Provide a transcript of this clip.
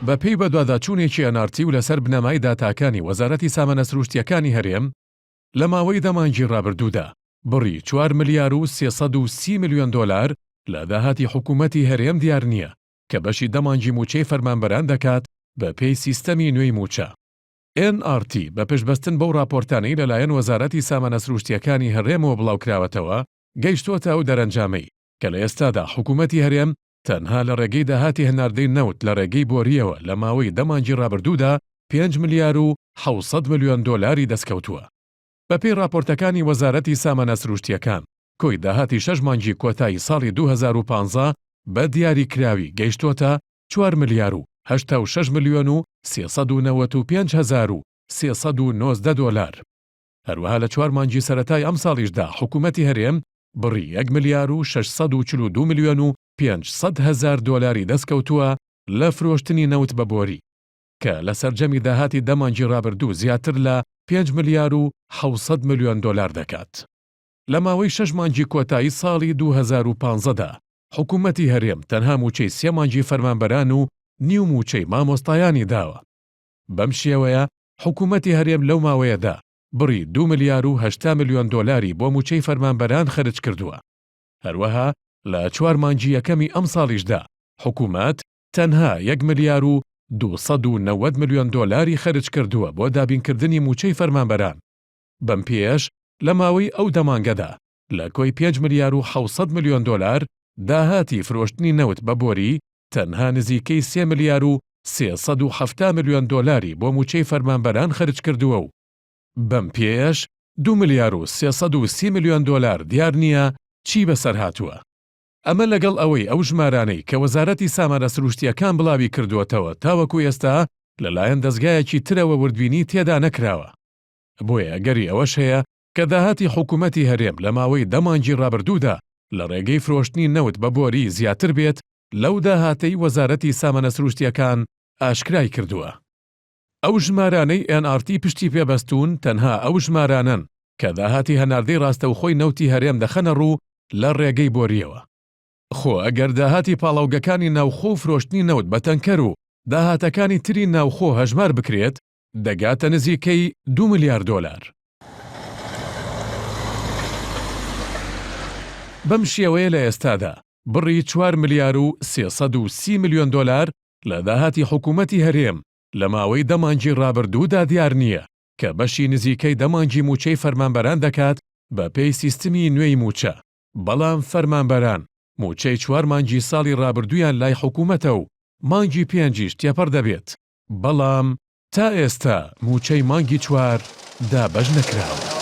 بەپێی بەدواداچوونێکی ئەنارتی و لەسەر بنەمای داتاکانی وەزارەتی سامانە سروشتیەکانی هەرێم لە ماوەی دەمانگی ڕابردوودا بڕی 4 ملیار و 330 میلیۆن دۆلار لە داهاتی حکوومەتی هەرێم دیار نییە کە بەشی دەمانگی موچەی فەرمانبەران دەکات بە پێی سیستەمی نوێی موچە. NRT بە پشتبەستن بەو راپۆرتانەی لەلایەن وەزارەتی سامانە سروشتیەکانی هەرێمەوە بڵاوکراوەتەوە گەیشتووەتە ئەو دەرەنجامەی کە لە ئێستادا حکوومەتی هەرێم تەنها لە ڕێگەی داهاتی هەناردەی نەوت لە ڕێگەی بۆریەوە لە ماوەی دەمانگی ڕابردوودا 5 ملیار و 700 میلیۆن دۆلاری دەستکەوتووە. بەپێی راپۆرتەکانی وەزارەتی سامانە سروشتیەکان کۆی داهاتی 6 مانگی کۆتایی ساڵی 2015 بە دیاریکراوی گەیشتووەتە 4 ملیار و 86 میلیۆن و 395 هەزار و 319 دۆلار. هەروەها لە 4 مانگی سەرەتای ئەم ساڵیشدا حکوومەتی هەرێم بڕی 1 ملیار و 642 میلیۆن و 500 هەزار دۆلاری دەستکەوتووە لە فرۆشتنی نەوت بە بۆری کە لە سەرجەمی داهاتی دەمانگی ڕابردوو زیاتر لە 5 ملیار و 700 میلیۆن دۆلار دەکات. لە ماوەی 6 مانگی کۆتایی ساڵی 2015دا حکوومەتی هەرێم تەنها موچەی 3 مانگی فەرمانبەران و نیو موچەی مامۆستایانی داوە. بەم شێوەیە حکوومەتی هەرێم لەو ماوەیەدا بڕی 2 ملیار و 8 میلیۆن دۆلاری بۆ موچەی فەرمانبەران خەرج کردووە. هەروەها لە 4 مانگی یەکەمی ئەم ساڵیشدا حکوومەت تەنها 1 ملیار و 290 میلیۆن دۆلاری خەرج کردووە بۆ دابینکردنی موچەی فەرمانبەران. بەم پێش لە ماوەی ئەو دەمانگەدا لە کۆی 5 ملیار و 700 میلیۆن دۆلار داهاتی فرۆشتنی نەوت بە بۆری تەنها نزیکەی 3 ملیار و 370 میلیۆن دۆلاری بۆ موچەی فەرمانبەران خەرج کردووە و بەم پێش 2 ملیار و 330 میلیۆن دۆلار دیار نییە چی بەسەر هاتووە. ئەمە لەگەڵ ئەوەی ئەو ژمارانەی کە وەزارەتی سامانە سروشتیەکان بڵاوی کردووەتەوە تاوەکو ئێستا لەلایەن دەستگایەکی ترەوە وردبینی تێدا نەکراوە. بۆیە گەری ئەوەش هەیە کە داهاتی حکوومەتی هەرێم لە ماوەی دەمانگی ڕابردوودا لە ڕێگەی فرۆشتنی نەوت بە بۆری زیاتر بێت لەو داهاتەی وەزارەتی سامانە سروشتیەکان ئاشکرای کردووە. ئەو ژمارانەی NRT پشتی پێبەستون تەنها ئەو ژمارانن کە داهاتی هەناردەی ڕاستەوخۆی نەوتی هەرێم دەخەنە ڕوو لە ڕێگەی بۆریەوە. خۆ ئەگەر داهاتی پاڵاوگەکانی ناوخۆ و فرۆشتنی نەوت بە تەنکەر و داهاتەکانی تری ناوخۆ هەژمار بکرێت دەگاتە نزیکەی 2 ملیار دۆلار. بەم شێوەیە لە ئێستادا بڕی 4 ملیار و 330 میلیۆن دۆلار لە داهاتی حکوومەتی هەرێم لە ماوەی دەمانگی ڕابردوودا دیار نییە کە بەشی نزیکەی دەمانگی موچەی فەرمانبەران دەکات بە پێی سیستمی نوێی موچە. بەڵام فەرمانبەران موچەی 4 مانگی ساڵی ڕابردوویان لای حکوومەتە و مانگی 5 تێپەڕ دەبێت. بەڵام تا ئێستا موچەی مانگی 4 دابەش نەکراوە.